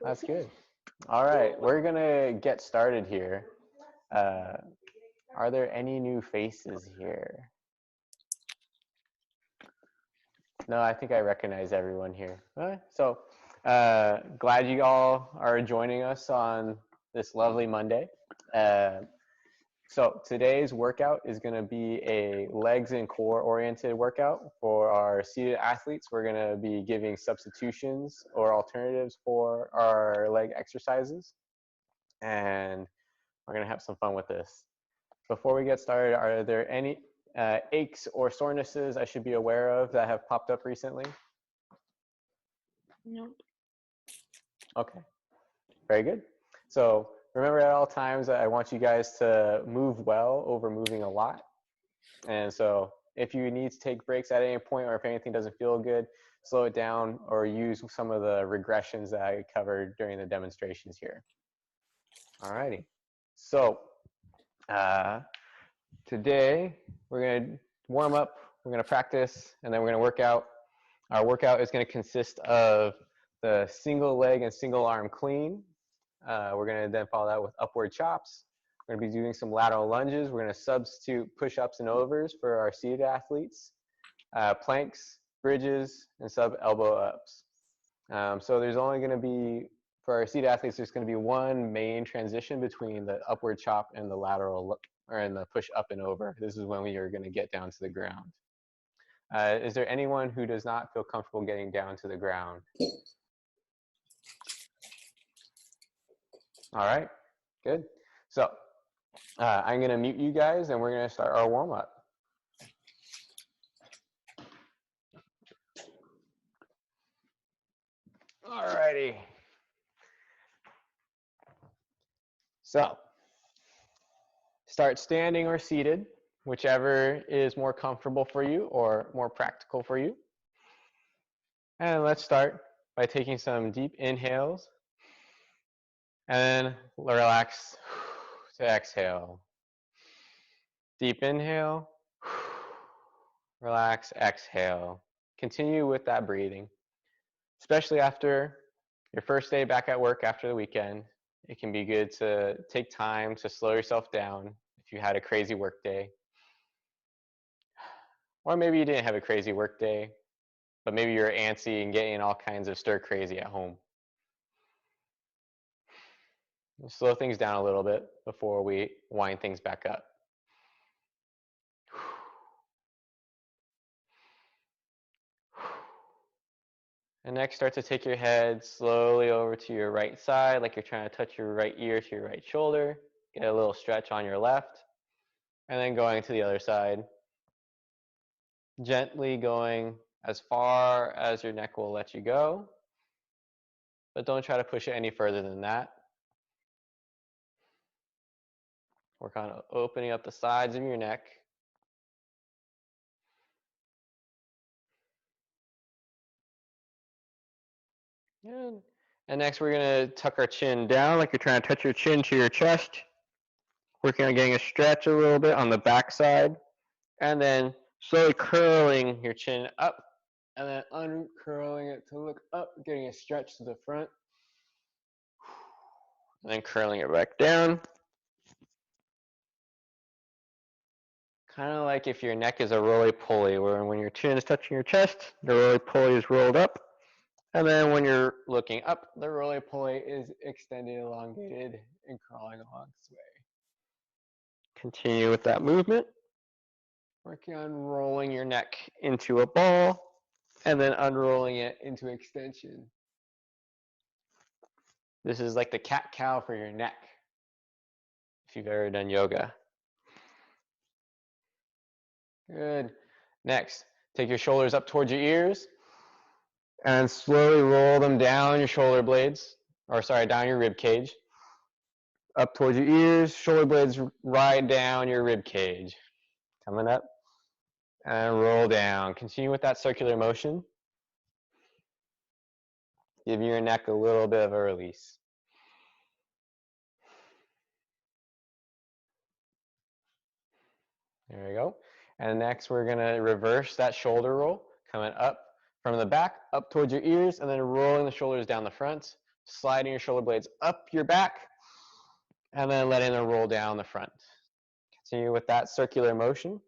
That's good. All right, we're gonna get started here. Uh, are there any new faces here? No, I think I recognize everyone here. So glad you all are joining us on this lovely Monday. So today's workout is going to be a legs and core oriented workout for our seated athletes. We're going to be giving substitutions or alternatives for our leg exercises, and we're going to have some fun with this. Before we get started, are there any aches or sorenesses I should be aware of that have popped up recently? Nope. Okay, very good. So remember at all times that I want you guys to move well over moving a lot. And so if you need to take breaks at any point, or if anything doesn't feel good, slow it down or use some of the regressions that I covered during the demonstrations here. All righty. So today we're going to warm up, we're going to practice, and then we're going to work out. Our workout is going to consist of the single leg and single arm clean. We're going to then follow that with upward chops. We're going to be doing some lateral lunges. We're going to substitute push-ups and overs for our seated athletes, planks, bridges, and sub-elbow ups. So there's only going to be, for our seated athletes, there's going to be one main transition between the upward chop and the lateral, or in the push up and over. This is when we are going to get down to the ground. Is there anyone who does not feel comfortable getting down to the ground? All right, good. So I'm going to mute you guys, and we're going to start our warm-up. All righty. So start standing or seated, whichever is more comfortable for you or more practical for you. And let's start by taking some deep inhales and then relax to exhale. Deep inhale, relax, exhale. Continue with that breathing, especially after your first day back at work after the weekend. It can be good to take time to slow yourself down if you had a crazy work day. Or maybe you didn't have a crazy work day, but maybe you're antsy and getting all kinds of stir crazy at home. Slow things down a little bit before we wind things back up. And next, start to take your head slowly over to your right side, like you're trying to touch your right ear to your right shoulder. Get a little stretch on your left. And then going to the other side. Gently going as far as your neck will let you go. But don't try to push it any further than that. Work on opening up the sides of your neck. Good. And next we're going to tuck our chin down like you're trying to touch your chin to your chest. Working on getting a stretch a little bit on the back side. And then slowly curling your chin up. And then uncurling it to look up, getting a stretch to the front. And then curling it back down. Kind of like if your neck is a roly-poly, where when your chin is touching your chest, the roly-poly is rolled up. And then when you're looking up, the roly-poly is extended, elongated, and crawling along its way. Continue with that movement. Working on rolling your neck into a ball, and then unrolling it into extension. This is like the cat-cow for your neck, if you've ever done yoga. Good. Next, take your shoulders up towards your ears and slowly roll them down your shoulder blades, or sorry, down your rib cage. Up towards your ears, shoulder blades right down your rib cage. Coming up and roll down. Continue with that circular motion. Give your neck a little bit of a release. There we go. And next we're gonna reverse that shoulder roll, coming up from the back, up towards your ears, and then rolling the shoulders down the front. sliding your shoulder blades up your back, and then letting them roll down the front. Continue with that circular motion.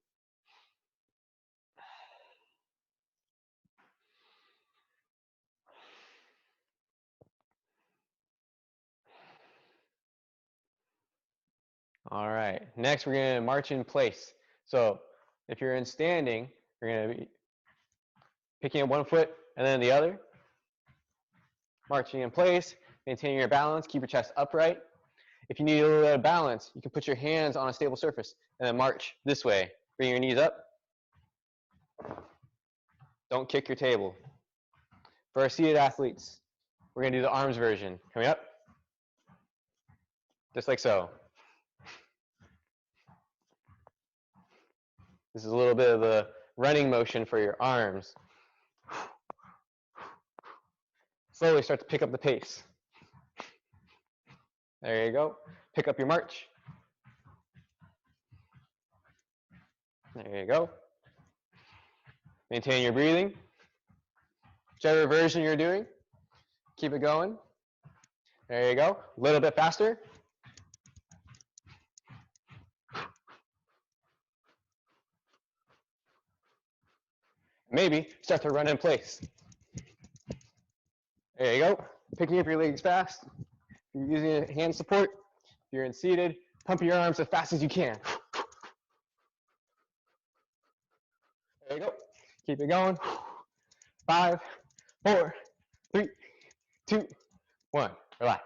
All right, next we're gonna march in place. So if you're in standing, you're gonna be picking up one foot and then the other, marching in place, maintaining your balance, keep your chest upright. If you need a little bit of balance, you can put your hands on a stable surface and then march this way. Bring your knees up. Don't kick your table. For our seated athletes, we're gonna do the arms version. Coming up, just like so. This is a little bit of the running motion for your arms. Slowly start to pick up the pace. There you go. Pick up your march. There you go. Maintain your breathing. Whichever version you're doing, keep it going. There you go. A little bit faster. Maybe start to run in place. There you go. Picking up your legs fast. If you're using a hand support, if you're in seated, pump your arms as fast as you can. There you go. Keep it going. 5, 4, 3, 2, 1. Relax.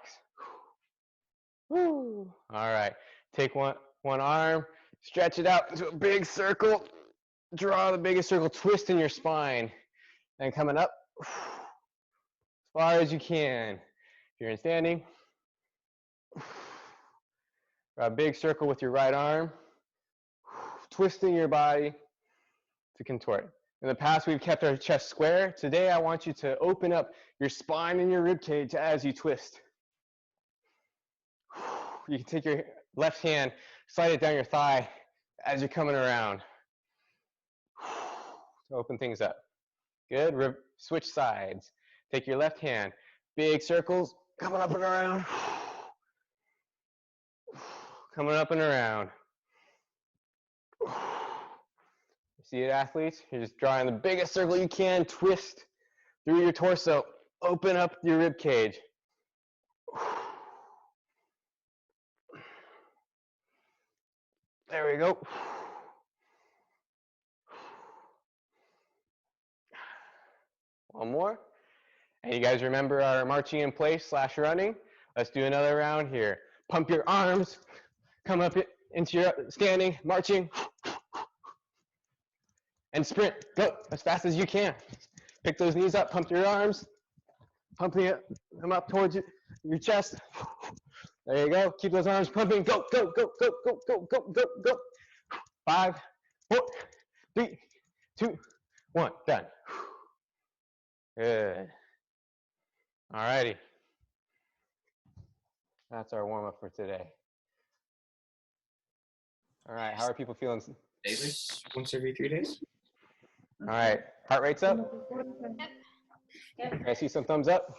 Woo. All right. Take one arm, stretch it out into a big circle. Draw the biggest circle, twist in your spine. And coming up as far as you can. If you're in standing, draw a big circle with your right arm, twisting your body to contort. In the past, we've kept our chest square. Today, I want you to open up your spine and your rib cage as you twist. You can take your left hand, slide it down your thigh as you're coming around. To open things up. Good. Switch sides. Take your left hand, big circles, coming up and around. Coming up and around. Seated athletes, you're just drawing the biggest circle you can, twist through your torso, open up your rib cage. There we go. One more. And you guys remember our marching in place / running? Let's do another round here. Pump your arms, come up into your standing, marching, and sprint. Go as fast as you can. Pick those knees up, pump your arms, pump them up towards your chest. There you go. Keep those arms pumping. Go, go, go, go, go, go, go, go, go. 5, 4, 3, 2, 1. Done. Good. All righty. That's our warm up for today. All right. How are people feeling? Daily, once every 3 days. All right. Heart rate's up? Yep. I see some thumbs up?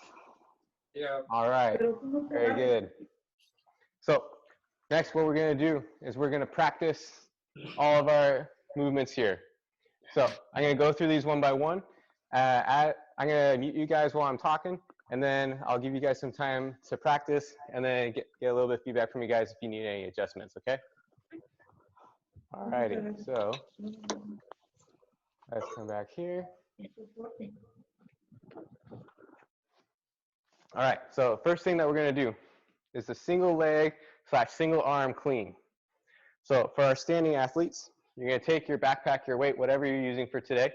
Yeah. All right. Very good. So next what we're going to do is we're going to practice all of our movements here. So I'm going to go through these one by one. I'm going to mute you guys while I'm talking, and then I'll give you guys some time to practice, and then get a little bit of feedback from you guys if you need any adjustments, okay? All righty. So let's come back here. All right. So first thing that we're going to do is the single leg / single arm clean. So for our standing athletes, you're going to take your backpack, your weight, whatever you're using for today.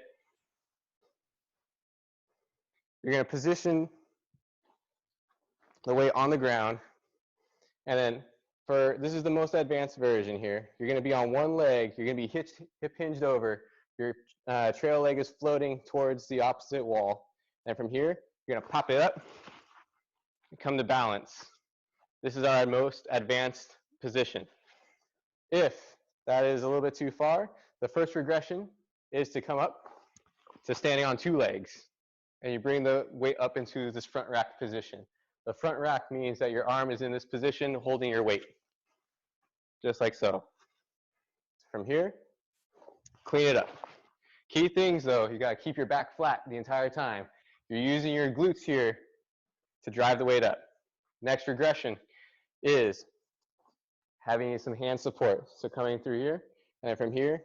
You're going to position the weight on the ground. And then this is the most advanced version here. You're going to be on one leg. You're going to be hip hinged over. Your trail leg is floating towards the opposite wall. And from here, you're going to pop it up and come to balance. This is our most advanced position. If that is a little bit too far, the first regression is to come up to standing on 2 legs. And you bring the weight up into this front rack position. The front rack means that your arm is in this position holding your weight, just like so. From here, clean it up. Key things though, you gotta keep your back flat the entire time. You're using your glutes here to drive the weight up. Next regression is having some hand support. So coming through here, and from here,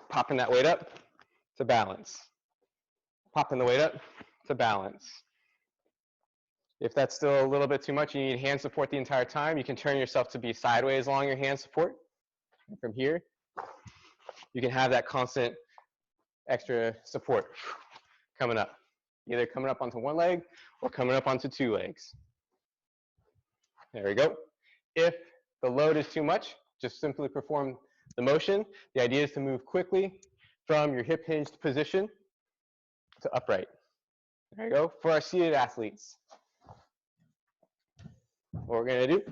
popping that weight up to balance. Popping the weight up to balance. If that's still a little bit too much, you need hand support the entire time, you can turn yourself to be sideways along your hand support. And from here, you can have that constant extra support coming up. Either coming up onto one leg or coming up onto two legs. There we go. If the load is too much, just simply perform the motion. The idea is to move quickly from your hip hinged position to upright. There you go. For our seated athletes, what we're going to do,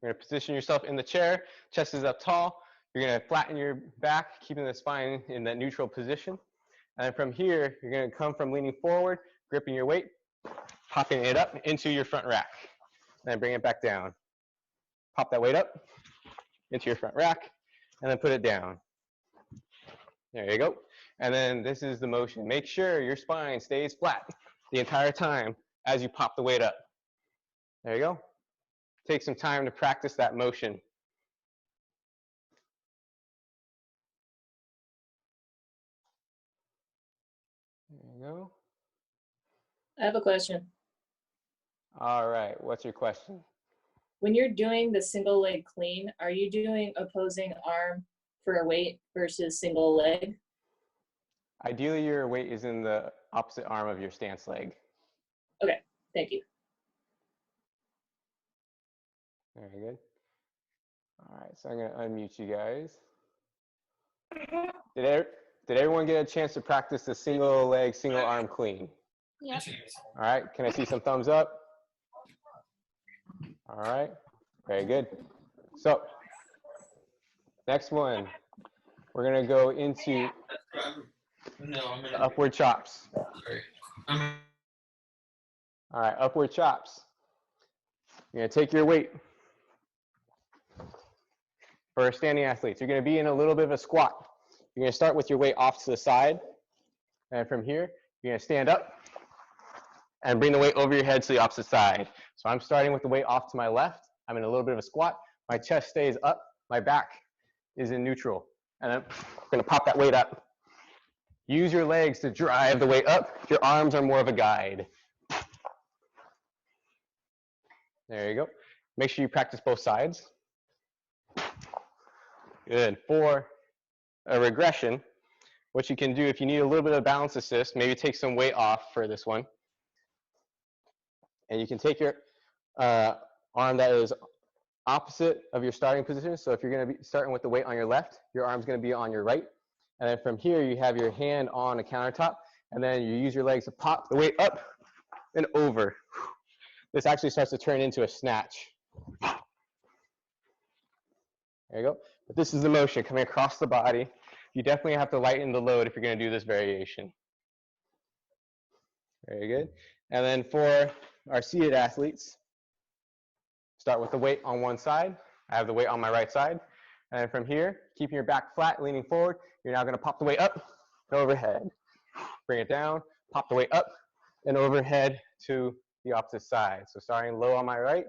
you're going to position yourself in the chair, chest is up tall. You're going to flatten your back, keeping the spine in that neutral position. And then from here, you're going to come from leaning forward, gripping your weight, popping it up into your front rack. And then bring it back down. Pop that weight up into your front rack, and then put it down. There you go. And then this is the motion. Make sure your spine stays flat the entire time as you pop the weight up. There you go. Take some time to practice that motion. There you go. I have a question. All right, what's your question? When you're doing the single leg clean, are you doing opposing arm for a weight versus single leg? Ideally, your weight is in the opposite arm of your stance leg. Okay, thank you. Very good. All right, so I'm going to unmute you guys. Did everyone get a chance to practice the single leg, single arm clean? Yep. All right, can I see some thumbs up? All right, very good. So, next one, we're going to go into the upward chops. All right, upward chops. You're going to take your weight. For standing athletes, you're going to be in a little bit of a squat. You're going to start with your weight off to the side. And from here, you're going to stand up and bring the weight over your head to the opposite side. So I'm starting with the weight off to my left. I'm in a little bit of a squat. My chest stays up. My back is in neutral. And I'm going to pop that weight up. Use your legs to drive the weight up. Your arms are more of a guide. There you go. Make sure you practice both sides. Good. For a regression, what you can do if you need a little bit of balance assist, maybe take some weight off for this one. And you can take your arm that is opposite of your starting position. So if you're going to be starting with the weight on your left, your arm's going to be on your right. And then from here, you have your hand on a countertop. And then you use your legs to pop the weight up and over. This actually starts to turn into a snatch. There you go. But this is the motion coming across the body. You definitely have to lighten the load if you're going to do this variation. Very good. And then for our seated athletes, start with the weight on one side. I have the weight on my right side. And then from here, keeping your back flat, leaning forward, you're now going to pop the weight up and overhead. Bring it down, pop the weight up and overhead to the opposite side. So starting low on my right,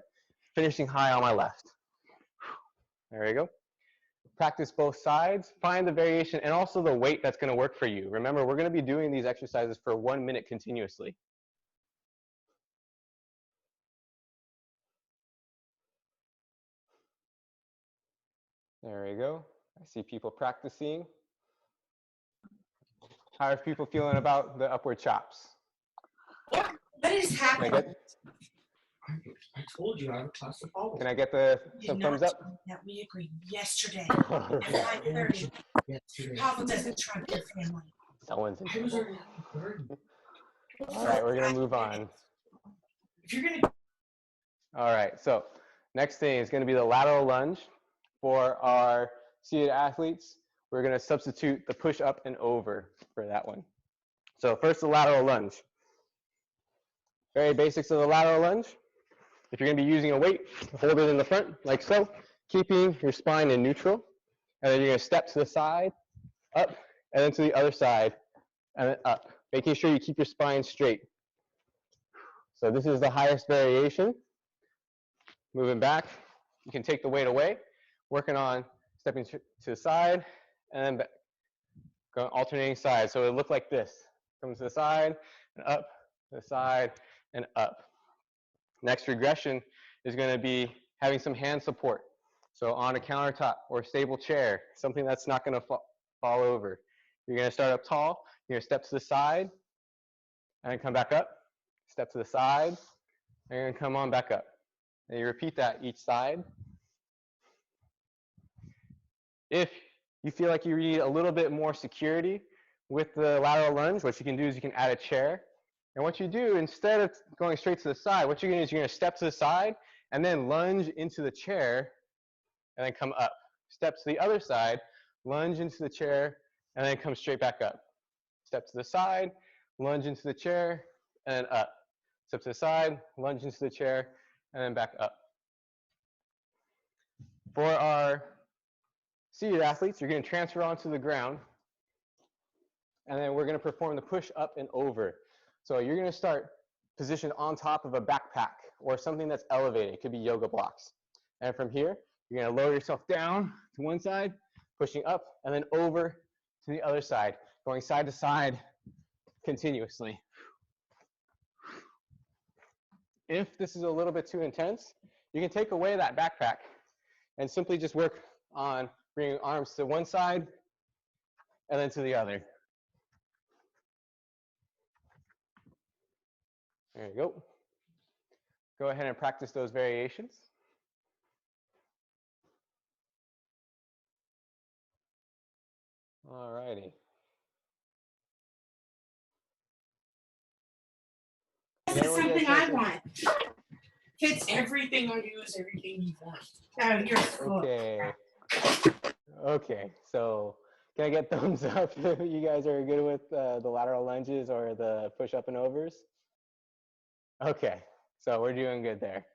finishing high on my left. There you go. Practice both sides, find the variation and also the weight that's going to work for you. Remember, we're going to be doing these exercises for 1 minute continuously. There we go. I see people practicing. How are people feeling about the upward chops? What is happening? I told you I have a class to follow. Can I get some thumbs up? That we agreed yesterday at 5:30. Papa doesn't trump your family. Someone's in I was trouble. already 30. All right, we're going to move on. If you're gonna All right, so next thing is going to be the lateral lunge. For our seated athletes, we're going to substitute the push up and over for that one. So first, the lateral lunge. Very basics of the lateral lunge. If you're going to be using a weight, hold it in the front like so, keeping your spine in neutral. And then you're going to step to the side, up, and then to the other side, and then up, making sure you keep your spine straight. So this is the highest variation. Moving back, you can take the weight away, working on stepping to the side, and then back. Going alternating sides. So it'll look like this. Comes to the side, and up, to the side, and up. Next regression is going to be having some hand support. So on a countertop or a stable chair, something that's not going to fall over. You're going to start up tall. You're going to step to the side, and then come back up. Step to the side, and you're going to come on back up. And you repeat that each side. If you feel like you need a little bit more security with the lateral lunge, what you can do is you can add a chair. And what you do, instead of going straight to the side, what you're going to do is you're going to step to the side and then lunge into the chair and then come up. Step to the other side, lunge into the chair, and then come straight back up. Step to the side, lunge into the chair, and then up. Step to the side, lunge into the chair, and then back up. For our seated athletes, you're going to transfer onto the ground, and then we're going to perform the push up and over. So you're going to start positioned on top of a backpack or something that's elevated. It could be yoga blocks. And from here, you're going to lower yourself down to one side, pushing up, and then over to the other side, going side to side continuously. If this is a little bit too intense, you can take away that backpack and simply just work on bringing arms to one side and then to the other. There you go. Go ahead and practice those variations. All righty. This is something I want. Fits everything I do is everything you want. Oh, you're cool. Okay. Okay. So can I get thumbs up if you guys are good with the lateral lunges or the push up and overs? Okay. So we're doing good there.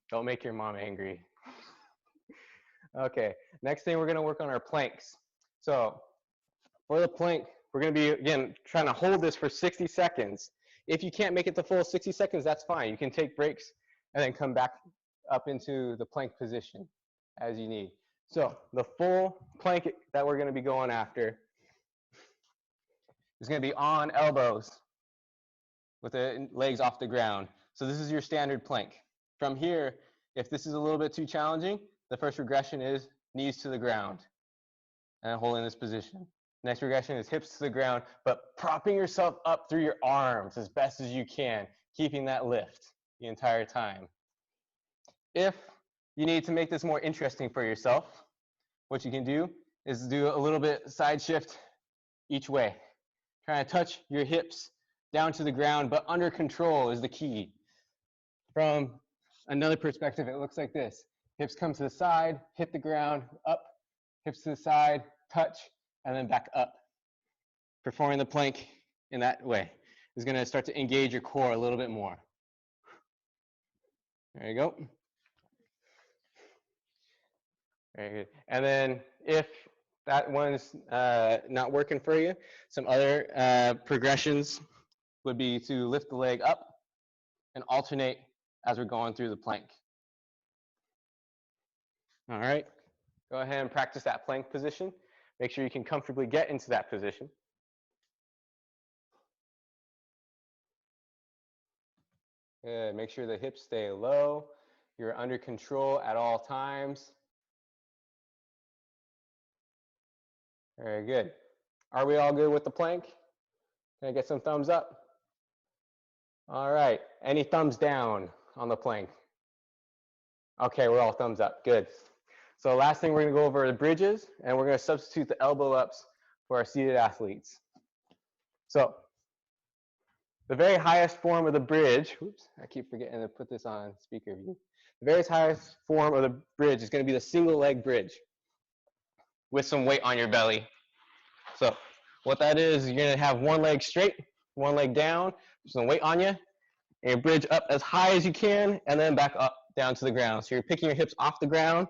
Don't make your mom angry. Okay. Next thing, we're going to work on our planks. So for the plank, we're going to be, again, trying to hold this for 60 seconds. If you can't make it the full 60 seconds, that's fine. You can take breaks and then come back up into the plank position as you need. So the full plank that we're going to be going after is going to be on elbows with the legs off the ground. So this is your standard plank. From here, if this is a little bit too challenging, the first regression is knees to the ground and holding this position. Next regression is hips to the ground, but propping yourself up through your arms as best as you can, keeping that lift the entire time. If you need to make this more interesting for yourself, what you can do is do a little bit side shift each way. Trying to touch your hips down to the ground, but under control is the key. From another perspective, it looks like this. Hips come to the side, hit the ground, up, hips to the side, touch, and then back up. Performing the plank in that way is going to start to engage your core a little bit more. There you go. Very good. And then if that one's not working for you, some other progressions would be to lift the leg up and alternate as we're going through the plank. All right. Go ahead and practice that plank position. Make sure you can comfortably get into that position. Good. Make sure the hips stay low. You're under control at all times. Very good. Are we all good with the plank? Can I get some thumbs up? All right. Any thumbs down on the plank? Okay, we're all thumbs up. Good. So last thing we're going to go over are the bridges, and we're going to substitute the elbow ups for our seated athletes. So the very highest form of the bridge, oops, I keep forgetting to put this on speaker view. The very highest form of the bridge is going to be the single leg bridge with some weight on your belly. So what that is, you're going to have one leg straight, one leg down, some weight on you, And bridge up as high as you can, and then back up down to the ground. So you're picking your hips off the ground,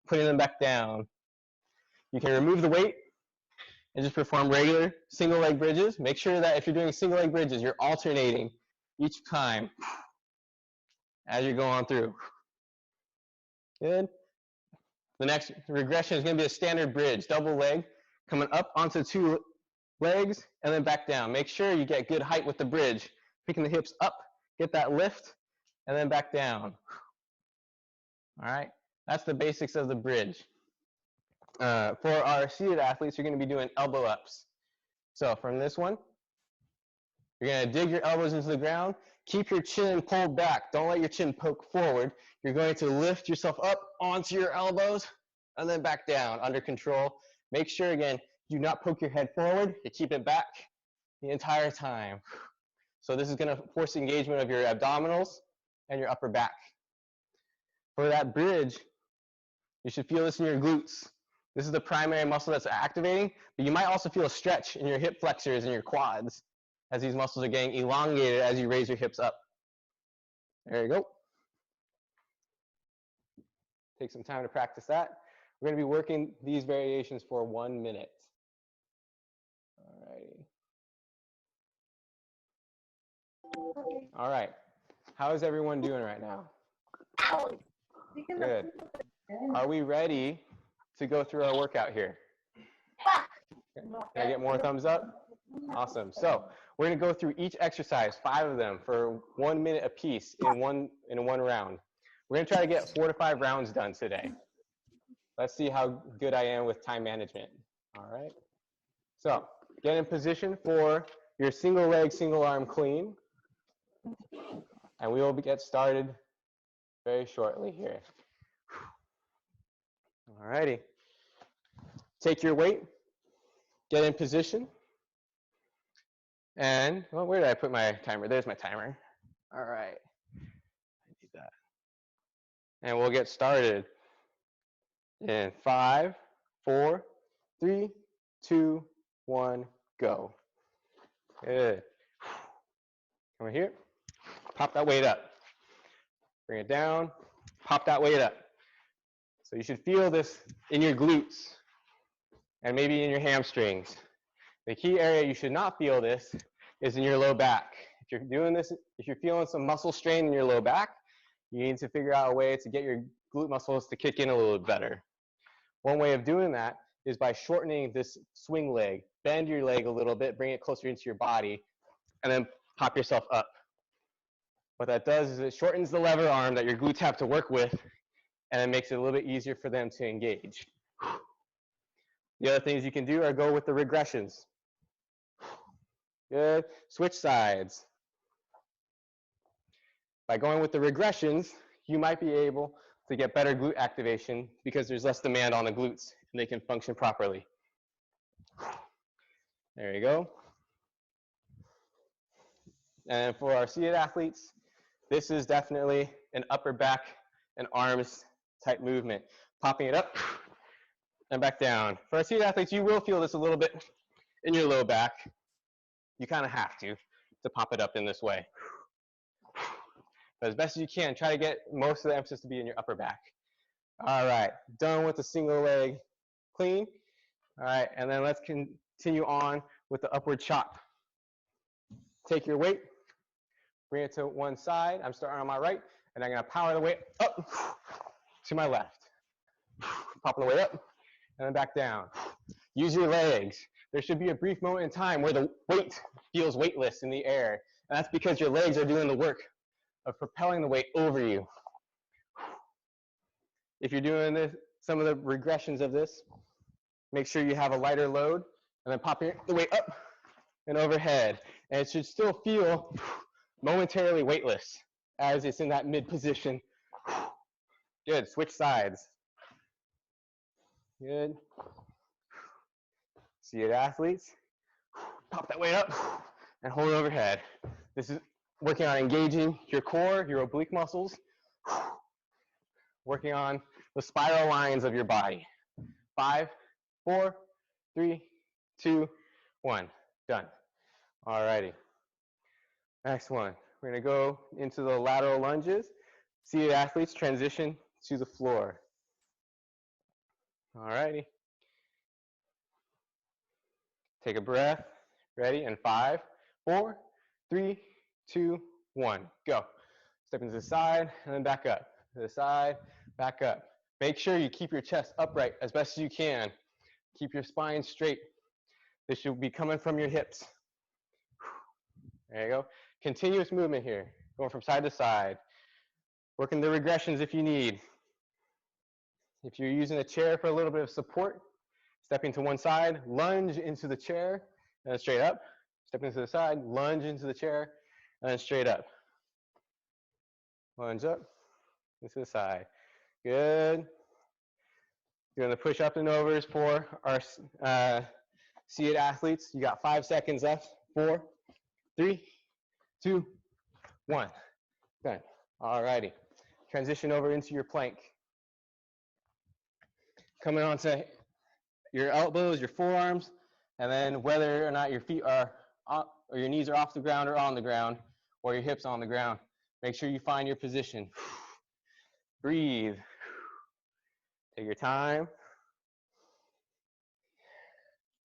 putting them back down. You can remove the weight and just perform regular single leg bridges. Make sure that if you're doing single leg bridges, you're alternating each time as you're going through. Good. The next regression is going to be a standard bridge, double leg, coming up onto 2 legs and then back down. Make sure you get good height with the bridge, picking the hips up, get that lift, and then back down. All right, that's the basics of the bridge. For our seated athletes, you're going to be doing elbow ups. So from this one, you're going to dig your elbows into the ground. Keep your chin pulled back. Don't let your chin poke forward. You're going to lift yourself up onto your elbows and then back down under control. Make sure, again, do not poke your head forward. You keep it back the entire time. So this is going to force engagement of your abdominals and your upper back. For that bridge, you should feel this in your glutes. This is the primary muscle that's activating, but you might also feel a stretch in your hip flexors and your quads as these muscles are getting elongated as you raise your hips up. There you go. Take some time to practice that. We're going to be working these variations for 1 minute. All righty. All right. How is everyone doing right now? Good. Are we ready to go through our workout here? Can I get more thumbs up? Awesome. So we're going to go through each exercise, 5 of them, for 1 minute apiece in one round. We're going to try to get 4 to 5 rounds done today. Let's see how good I am with time management. All right. So get in position for your single leg, single arm clean. And we will get started very shortly here. All righty. Take your weight, get in position. And, well, where did I put my timer? There's my timer. All right. I need that. And we'll get started in 5, 4, 3, 2, 1, go. Good. Come here. Pop that weight up. Bring it down. Pop that weight up. So you should feel this in your glutes and maybe in your hamstrings. The key area you should not feel this is in your low back. If you're doing this, if you're feeling some muscle strain in your low back, you need to figure out a way to get your glute muscles to kick in a little bit better. One way of doing that is by shortening this swing leg. Bend your leg a little bit, bring it closer into your body, and then pop yourself up. What that does is it shortens the lever arm that your glutes have to work with, and it makes it a little bit easier for them to engage. The other things you can do are go with the regressions. Good. Switch sides. By going with the regressions, you might be able to get better glute activation because there's less demand on the glutes and they can function properly. There you go. And for our seated athletes, this is definitely an upper back and arms type movement. Popping it up and back down. For our seated athletes, you will feel this a little bit in your low back. You kind of have to pop it up in this way. But as best as you can, try to get most of the emphasis to be in your upper back. All right, done with the single leg clean. All right, and then let's continue on with the upward chop. Take your weight, bring it to one side. I'm starting on my right, and I'm going to power the weight up to my left. Popping the weight up, and then back down. Use your legs. There should be a brief moment in time where the weight feels weightless in the air, and that's because your legs are doing the work of propelling the weight over you. If you're doing this, some of the regressions of this, make sure you have a lighter load, and then pop the weight up and overhead. And it should still feel momentarily weightless as it's in that mid position. Good, switch sides. Good. Seated athletes, pop that weight up and hold it overhead. This is working on engaging your core, your oblique muscles, working on the spiral lines of your body. 5, 4, 3, 2, 1, done. All righty. Next one, we're We're gonna go into the lateral lunges. Seated athletes transition to the floor. All righty. Take a breath. Ready? And 5, 4, 3, 2, 1. Go. Step into the side and then back up. To the side, back up. Make sure you keep your chest upright as best as you can. Keep your spine straight. This should be coming from your hips. There you go. Continuous movement here. Going from side to side. Working the regressions if you need. If you're using a chair for a little bit of support, stepping to one side, lunge into the chair, and then straight up. Step into the side, lunge into the chair, and then straight up. Lunge up, into the side. Good. Doing the push up and overs for our seated athletes. You got 5 seconds left. 4, 3, 2, 1. Done. All righty. Transition over into your plank. Coming onto your elbows, your forearms, and then whether or not your feet are or your knees are off the ground or on the ground, or your hips on the ground, make sure you find your position. Breathe. Take your time.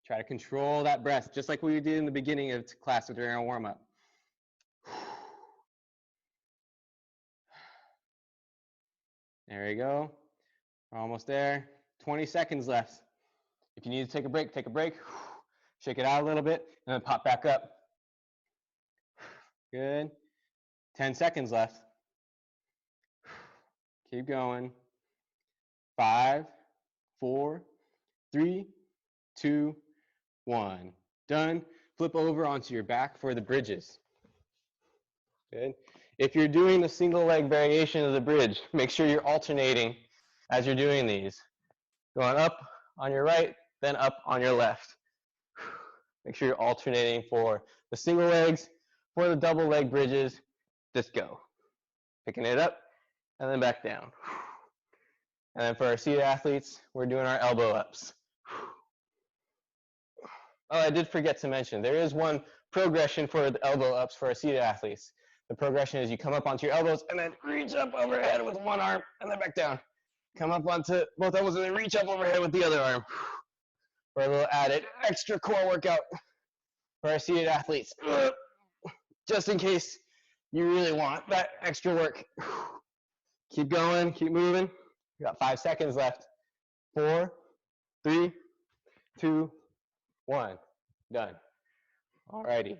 Try to control that breath, just like we did in the beginning of class during our warm-up. There you go. We're almost there. 20 seconds left. If you need to take a break, take a break. Shake it out a little bit, and then pop back up. Good. 10 seconds left. Keep going. 5, 4, 3, 2, 1. Done. Flip over onto your back for the bridges. Good. If you're doing the single leg variation of the bridge, make sure you're alternating as you're doing these. Going up on your right, then up on your left. Make sure you're alternating for the single legs, for the double leg bridges. Just go. Picking it up and then back down. And then for our seated athletes, we're doing our elbow ups. Oh, I did forget to mention, there is one progression for the elbow ups for our seated athletes. The progression is you come up onto your elbows and then reach up overhead with one arm and then back down. Come up onto both elbows and then reach up overhead with the other arm. For a little added extra core workout for our seated athletes. Just in case you really want that extra work. Keep going, keep moving. We got 5 seconds left. 4, 3, 2, 1. Done. All righty.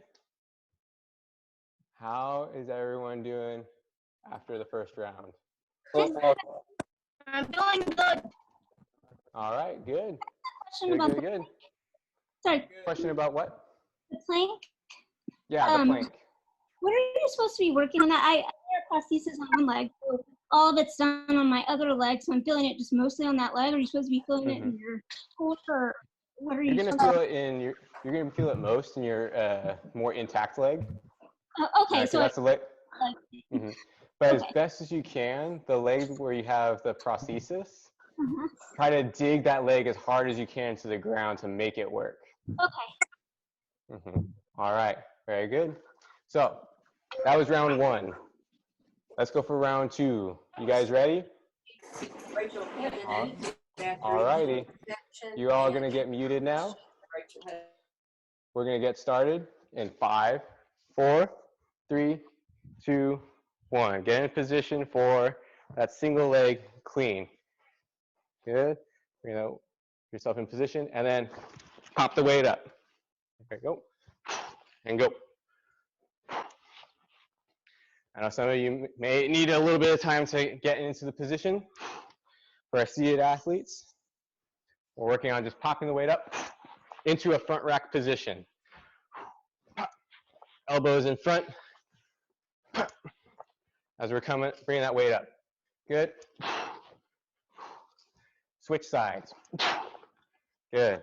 How is everyone doing after the first round? I'm doing good. All right, good. Question about the, Good. sorry, Question about what? the plank. Yeah, the plank. What are you supposed to be working on? That I wear prosthesis on one leg, so all of it's done on my other leg, so I'm feeling it just mostly on that leg. Are you supposed to be feeling it in your shoulder? What are you You're gonna supposed feel it in your. You're gonna feel it most in your more intact leg. Okay, so that's the leg. like, But as okay. best as you can, the leg where you have the prosthesis, try to dig that leg as hard as you can to the ground to make it work. Okay. All right, very good. So that was round 1. Let's go for round 2. You guys ready? All righty. You all gonna get muted now. We're gonna get started in 5, 4, 3, 2, 1. Get in position for that single leg clean. Good. You know, yourself in position, and then pop the weight up. Okay, go. And go. I know some of you may need a little bit of time to get into the position. For our seated athletes, we're working on just popping the weight up into a front rack position. Elbows in front as we're bringing that weight up. Good. Switch sides. Good.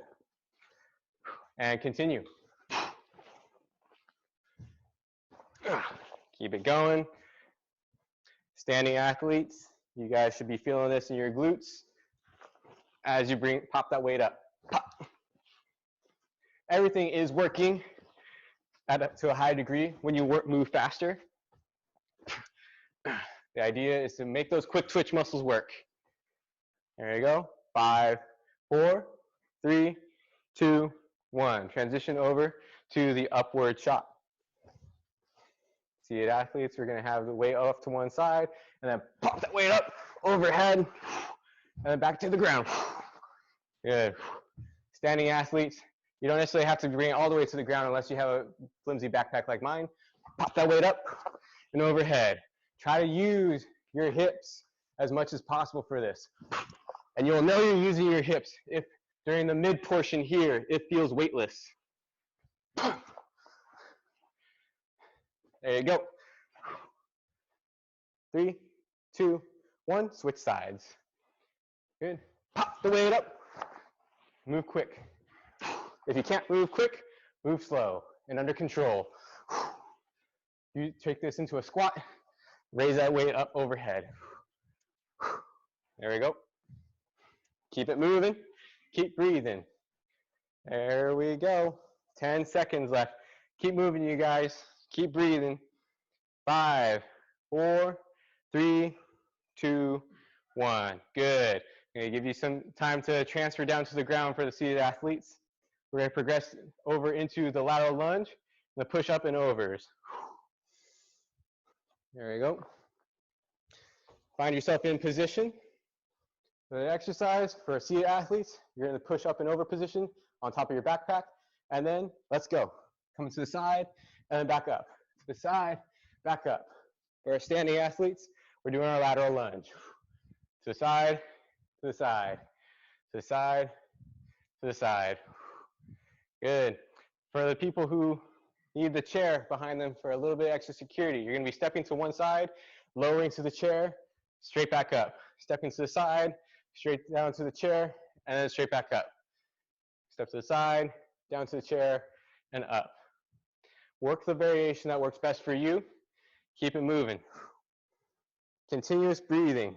And continue. Keep it going. Standing athletes, you guys should be feeling this in your glutes as you pop that weight up. Pop. Everything is working to a high degree when you move faster. The idea is to make those quick twitch muscles work. There you go. 5, 4, 3, 2, 1. Transition over to the upward shot. Seated athletes, we're going to have the weight off to one side, and then pop that weight up overhead, and then back to the ground. Good. Standing athletes, you don't necessarily have to bring it all the way to the ground unless you have a flimsy backpack like mine. Pop that weight up and overhead. Try to use your hips as much as possible for this. And you'll know you're using your hips if during the mid portion here, it feels weightless. There you go. 3, 2, 1, switch sides. Good. Pop the weight up. Move quick. If you can't move quick, move slow and under control. You take this into a squat, raise that weight up overhead. There we go. Keep it moving, keep breathing. There we go. 10 seconds left. Keep moving, you guys. Keep breathing. 5, 4, 3, 2, 1. Good. I'm going to give you some time to transfer down to the ground for the seated athletes. We're going to progress over into the lateral lunge, the push-up and overs. There we go. Find yourself in position. For the exercise, for seated athletes, you're in the push-up and over position on top of your backpack. And then, let's go. Come to the side, and then back up. To the side, back up. For our standing athletes, we're doing our lateral lunge. To the side, to the side, to the side, to the side. Good. For the people who need the chair behind them for a little bit extra security, you're going to be stepping to one side, lowering to the chair, straight back up. Stepping to the side, straight down to the chair, and then straight back up. Step to the side, down to the chair, and up. Work the variation that works best for you. Keep it moving. Continuous breathing.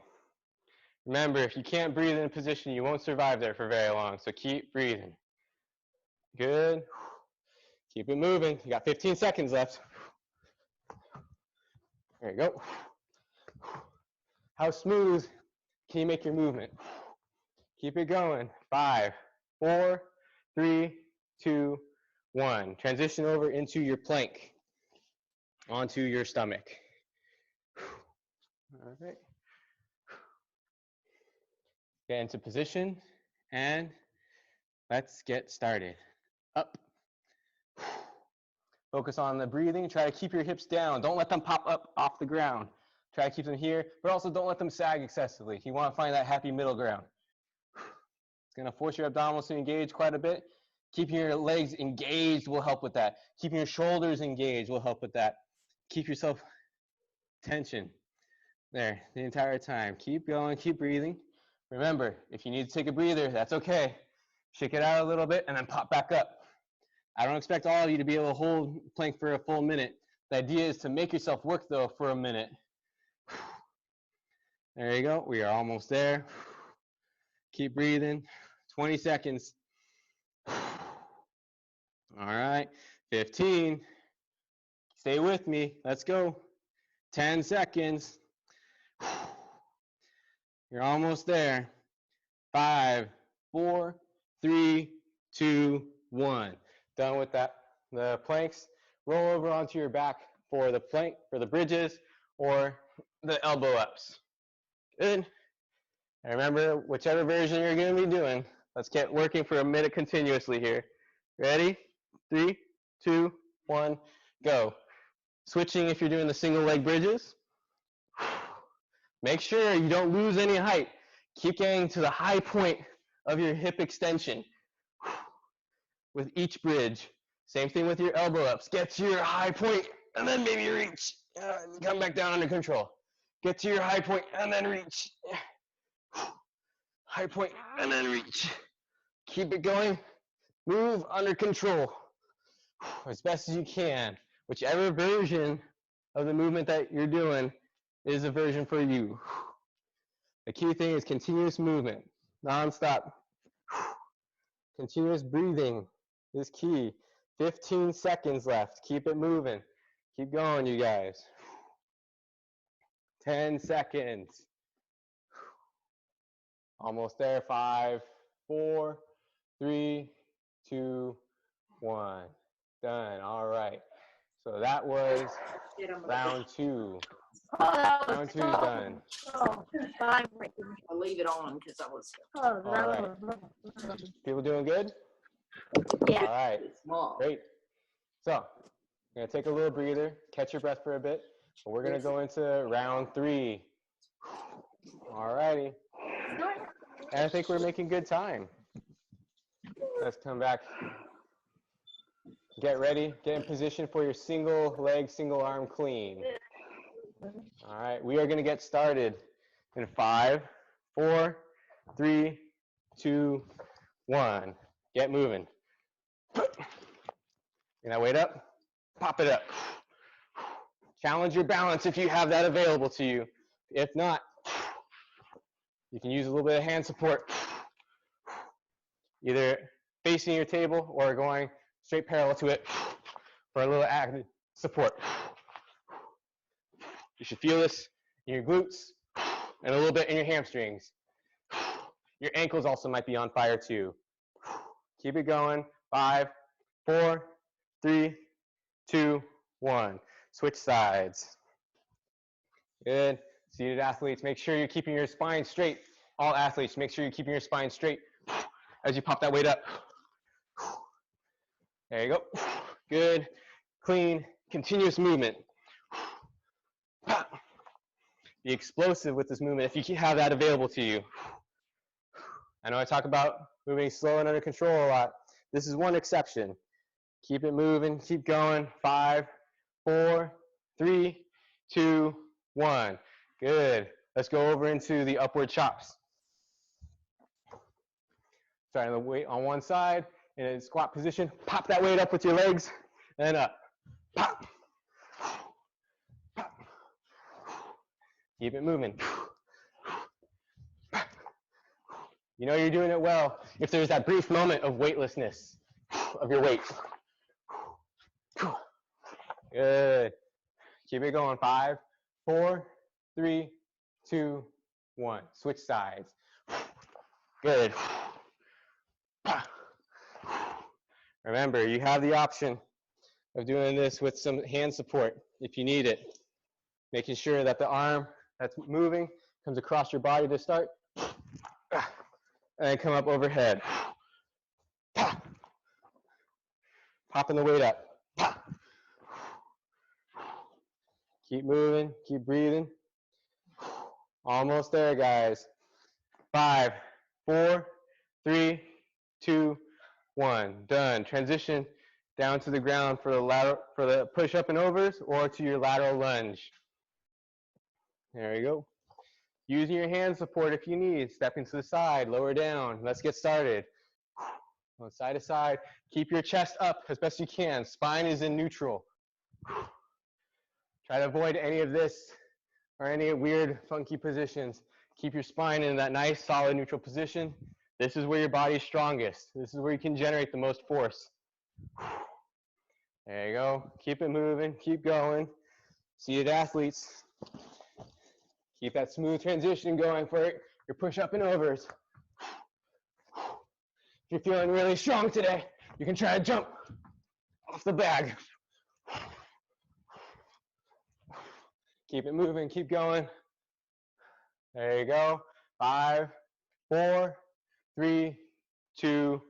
Remember, if you can't breathe in a position, you won't survive there for very long, so keep breathing. Good. Keep it moving. You got 15 seconds left. There you go. How smooth can you make your movement? Keep it going. 5, 4, 3, 2, 1. Transition over into your plank, onto your stomach. All right. Get into position, and let's get started. Up. Focus on the breathing. Try to keep your hips down. Don't let them pop up off the ground. Try to keep them here, but also don't let them sag excessively. You want to find that happy middle ground. It's going to force your abdominals to engage quite a bit. Keeping your legs engaged will help with that. Keeping your shoulders engaged will help with that. Keep yourself tension there the entire time. Keep going, keep breathing. Remember, if you need to take a breather, that's okay. Shake it out a little bit and then pop back up. I don't expect all of you to be able to hold plank for a full minute. The idea is to make yourself work, though, for a minute. There you go. We are almost there. Keep breathing. 20 seconds. All right. 15. Stay with me. Let's go. 10 seconds. You're almost there. 5, 4, 3, 2, 1. Done with that. The planks. Roll over onto your back for the plank, for the bridges, or the elbow ups. Good. And remember, whichever version you're going to be doing, let's get working for a minute continuously here. Ready? 3, 2, 1, go. Switching if you're doing the single leg bridges. Make sure you don't lose any height. Keep getting to the high point of your hip extension with each bridge. Same thing with your elbow ups. Get to your high point and then maybe reach. Come back down under control. Get to your high point and then reach. High point and then reach. Keep it going. Move under control as best as you can. Whichever version of the movement that you're doing is a version for you. The key thing is continuous movement, non-stop. Continuous breathing is key. 15 seconds left. Keep it moving. Keep going, you guys. 10 seconds. Almost there. 5, 4, 3, 2, 1. Done. All right. So that was round 2. Round 2 is done. I'll leave it on because I was All right. People doing good? Yeah. All right. small. Great. So, I'm going to take a little breather, catch your breath for a bit. But we're going to go into round 3. All righty. And I think we're making good time. Let's come back. Get ready. Get in position for your single leg, single arm clean. All right. We are going to get started in 5, 4, 3, 2, 1. Get moving. Now weight up. Pop it up. Challenge your balance if you have that available to you. If not, you can use a little bit of hand support. Either facing your table or going straight parallel to it for a little added support. You should feel this in your glutes and a little bit in your hamstrings. Your ankles also might be on fire too. Keep it going. 5, 4, 3, 2, 1. Switch sides. Good. Seated athletes, make sure you're keeping your spine straight. All athletes, make sure you're keeping your spine straight as you pop that weight up. There you go. Good, clean, continuous movement. Be explosive with this movement if you have that available to you. I know I talk about moving slow and under control a lot. This is one exception. Keep it moving, keep going. 5, 4, 3, 2, 1. Good. Let's go over into the upward chops. Starting the weight on one side in a squat position. Pop that weight up with your legs and up. Pop. Pop. Keep it moving. You know you're doing it well if there's that brief moment of weightlessness of your weight. Good. Keep it going. 5, 4, 3, 2, 1. Switch sides. Good. Remember, you have the option of doing this with some hand support if you need it. Making sure that the arm that's moving comes across your body to start, and then come up overhead. Popping the weight up. Keep moving, keep breathing. Almost there, guys. 5, 4, 3, 2, 1. Done. Transition down to the ground for the push up and overs or to your lateral lunge. There you go. Using your hand support if you need. Stepping to the side, lower down. Let's get started. Go side to side. Keep your chest up as best you can. Spine is in neutral. Try to avoid any of this or any weird, funky positions. Keep your spine in that nice, solid, neutral position. This is where your body is strongest. This is where you can generate the most force. There you go. Keep it moving. Keep going. Seated athletes. Keep that smooth transition going for your push-up and overs. If you're feeling really strong today, you can try to jump off the bag. Keep it moving. Keep going. There you go. 5, 4, 3, 2,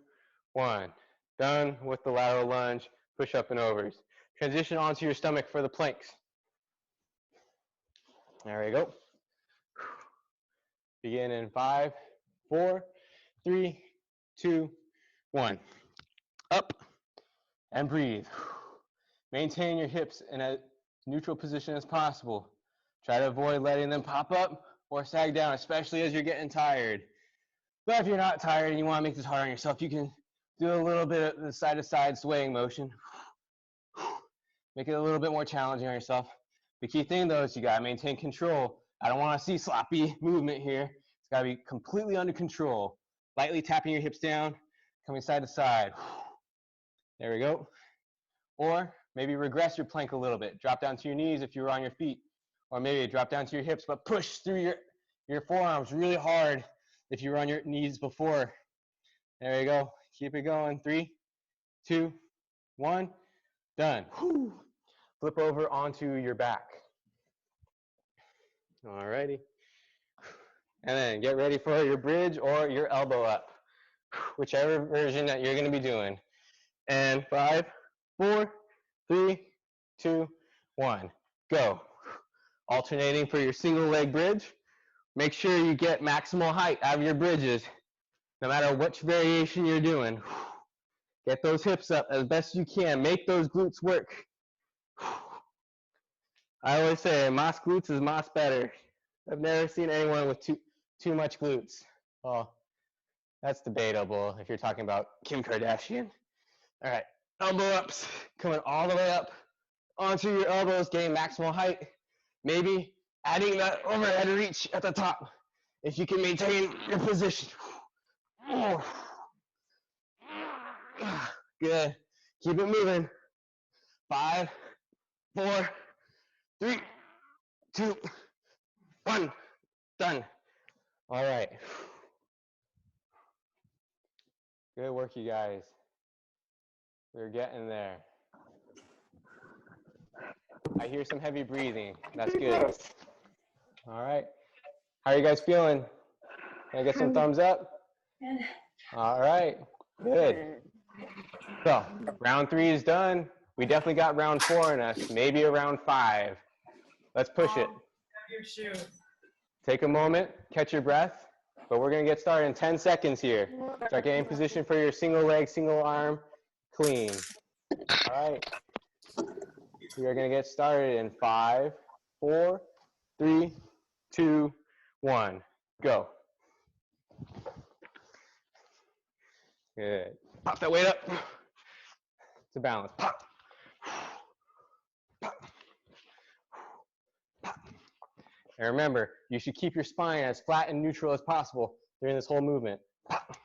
1. Done with the lateral lunge, push up and overs. Transition onto your stomach for the planks. There you go. Begin in 5, 4, 3, 2, 1. Up and breathe. Maintain your hips in a neutral position as possible. Try to avoid letting them pop up or sag down, especially as you're getting tired. But if you're not tired and you want to make this hard on yourself, you can do a little bit of the side-to-side swaying motion. Make it a little bit more challenging on yourself. The key thing, though, is you got to maintain control. I don't want to see sloppy movement here. It's got to be completely under control. Lightly tapping your hips down, coming side to side. There we go. Or maybe regress your plank a little bit. Drop down to your knees if you were on your feet. Or maybe drop down to your hips, but push through your forearms really hard if you were on your knees before. There you go. Keep it going. 3, 2, 1. Done. Whew. Flip over onto your back. All righty. And then get ready for your bridge or your elbow up, whichever version that you're going to be doing. And 5, 4, 3, 2, 1. Go. Alternating for your single leg bridge. Make sure you get maximal height out of your bridges, no matter which variation you're doing. Get those hips up as best you can. Make those glutes work. I always say, más glutes is más better. I've never seen anyone with too much glutes. Well, that's debatable if you're talking about Kim Kardashian. All right, elbow ups, coming all the way up onto your elbows, getting maximal height. Maybe adding that overhead reach at the top if you can maintain your position. Good. Keep it moving. 5, 4, 3, 2, 1. Done. All right. Good work, you guys. We're getting there. I hear some heavy breathing. That's good. All right. How are you guys feeling? Can I get some thumbs up? All right. Good. So, round 3 is done. We definitely got round 4 in us, maybe a round 5. Let's push it. Take a moment, catch your breath, but we're going to get started in 10 seconds here. Start getting position for your single leg, single arm, clean. All right. We are going to get started in 5, 4, 3, 2, 1. Go. Good. Pop that weight up to balance. Pop. Pop. Pop. And remember, you should keep your spine as flat and neutral as possible during this whole movement. Pop.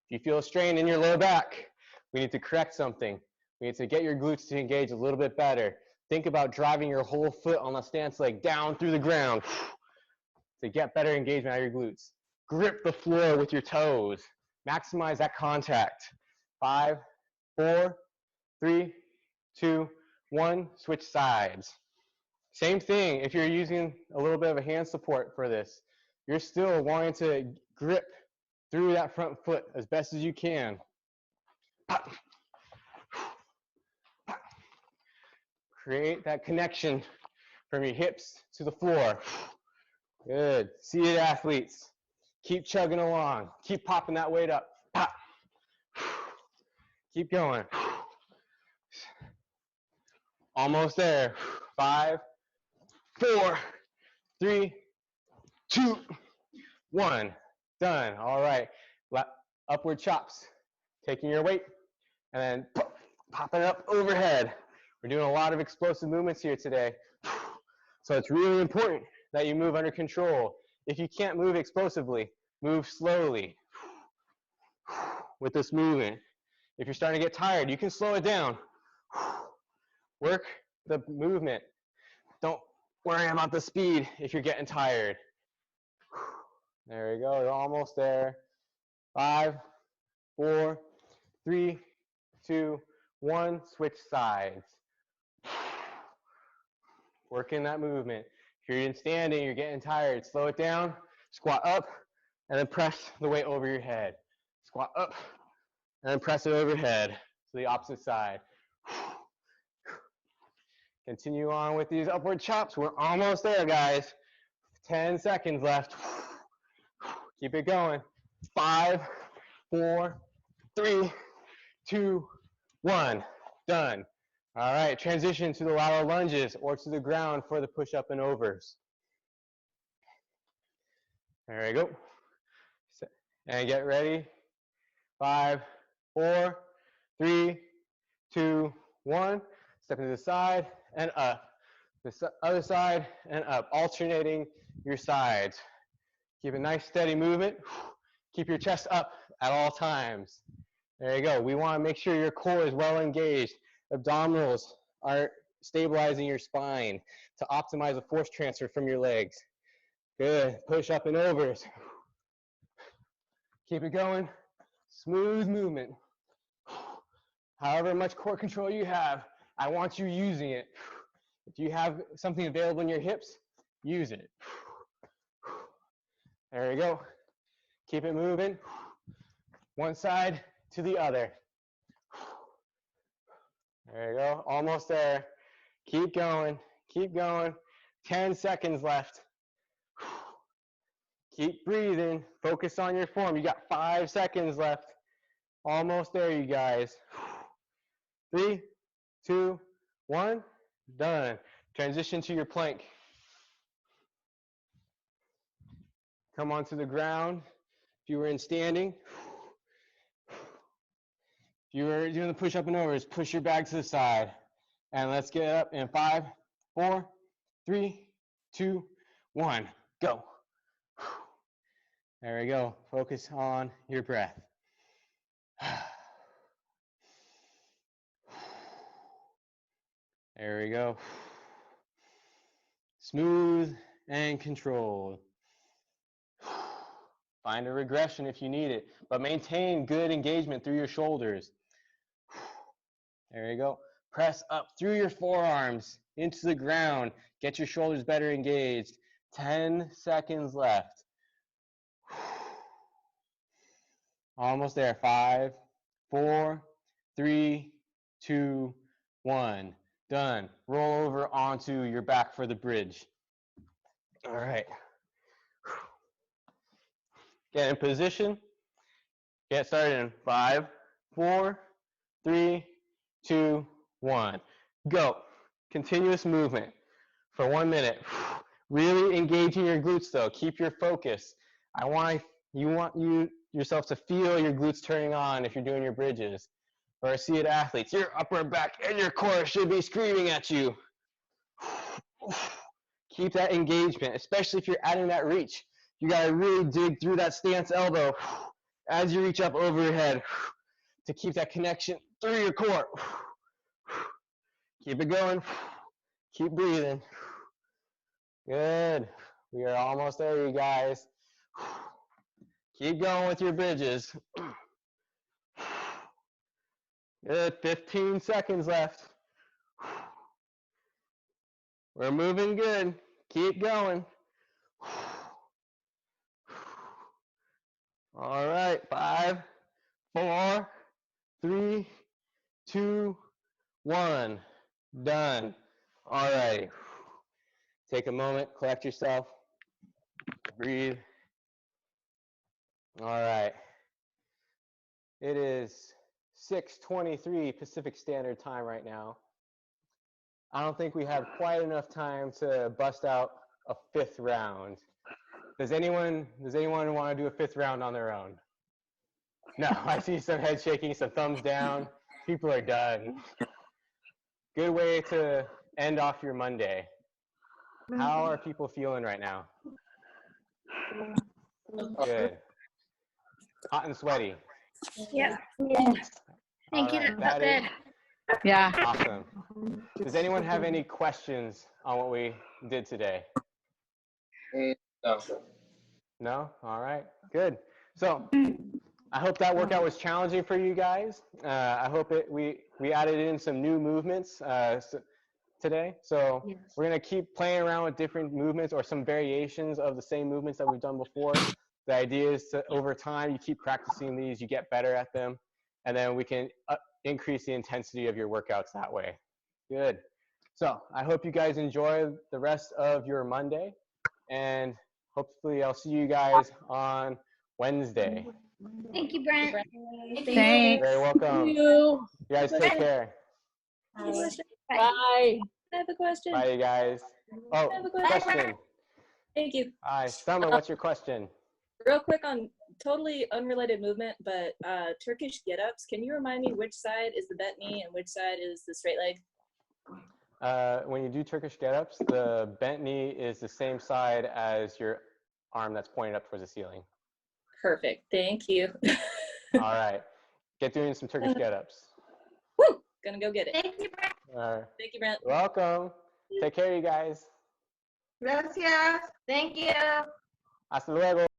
If you feel a strain in your lower back, we need to correct something. We need to get your glutes to engage a little bit better. Think about driving your whole foot on the stance leg down through the ground to get better engagement out of your glutes. Grip the floor with your toes. Maximize that contact. 5, 4, 3, 2, 1. Switch sides. Same thing if you're using a little bit of a hand support for this. You're still wanting to grip through that front foot as best as you can. Pop. Pop. Create that connection from your hips to the floor. Good. Seated athletes. Keep chugging along. Keep popping that weight up. Pop. Keep going. Almost there. 5, 4, 3, 2, 1. Done. All right. Upward chops. Taking your weight and then popping it up overhead. We're doing a lot of explosive movements here today. So it's really important that you move under control. If you can't move explosively, move slowly with this movement. If you're starting to get tired, you can slow it down. Work the movement. Don't worry about the speed if you're getting tired. There we go. You're almost there. 5, 4, 3, 2, 1. Switch sides. Working that movement. If you're in standing, you're getting tired, slow it down, squat up, and then press the weight over your head. Squat up, and then press it overhead to the opposite side. Continue on with these upward chops. We're almost there, guys. 10 seconds left. Keep it going. 5, 4, 3, 2, 1. Done. All right, transition to the lateral lunges or to the ground for the push-up and overs. There we go. And get ready. 5, 4, 3, 2, 1. Step to the side and up. The other side and up, alternating your sides. Keep a nice steady movement. Keep your chest up at all times. There you go. We want to make sure your core is well engaged. Abdominals are stabilizing your spine to optimize the force transfer from your legs. Good. Push up and overs. Keep it going. Smooth movement. However much core control you have, I want you using it. If you have something available in your hips, use it. There we go. Keep it moving. One side to the other. There you go. Almost there. Keep going. Keep going. 10 seconds left. Keep breathing. Focus on your form. You got 5 seconds left. Almost there, you guys. 3, 2, 1. Done. Transition to your plank. Come onto the ground. If you were in standing, if you were doing the push-up and overs, push your bag to the side. And let's get up in 5, 4, 3, 2, 1. Go. There we go. Focus on your breath. There we go. Smooth and controlled. Find a regression if you need it, but maintain good engagement through your shoulders. There you go. Press up through your forearms into the ground. Get your shoulders better engaged. 10 seconds left. Almost there. 5, 4, 3, 2, 1. Done. Roll over onto your back for the bridge. All right. Get in position. Get started in 5, 4, 3, 2, 1. Go. Continuous movement for 1 minute. Really engaging your glutes though. Keep your focus. You want yourself to feel your glutes turning on if you're doing your bridges. Or see it athletes. Your upper back and your core should be screaming at you. Keep that engagement, especially if you're adding that reach. You gotta really dig through that stance elbow as you reach up over your head to keep that connection through your core. Keep it going. Keep breathing. Good. We are almost there, you guys. Keep going with your bridges. Good. 15 seconds left. We're moving good. Keep going. All right. 5, 4, 3, 2, 1. Done. All right. Take a moment, collect yourself, breathe. All right. It is 6:23 Pacific Standard Time right now. I don't think we have quite enough time to bust out a 5th round. Does anyone want to do a 5th round on their own? No, I see some head shaking, some thumbs down. People are done. Good way to end off your Monday. How are people feeling right now? Good. Hot and sweaty. Yep. Thank you. That is Yeah. awesome. Does anyone have any questions on what we did today? No. No? All right. Good. So I hope that workout was challenging for you guys. I hope we added in some new movements today. So we're going to keep playing around with different movements or some variations of the same movements that we've done before. The idea is to, over time, you keep practicing these, you get better at them, and then we can increase the intensity of your workouts that way. Good. So I hope you guys enjoy the rest of your Monday, and hopefully I'll see you guys on Wednesday. Thank you, Brent. Thanks. You're very welcome. You. You guys take care. Bye. I have a question. Bye, you guys. Oh, I have a question. question. Thank you. Hi, Summer, what's your question? Real quick on totally unrelated movement, but Turkish get-ups. Can you remind me which side is the bent knee and which side is the straight leg? When you do Turkish get-ups, the bent knee is the same side as your arm that's pointed up towards the ceiling. Perfect. Thank you. All right. Get doing some Turkish get-ups. Woo! Gonna go get it. Thank you, Brett. Thank you, Brent. Welcome. Take care, you guys. Gracias. Thank you. Hasta luego.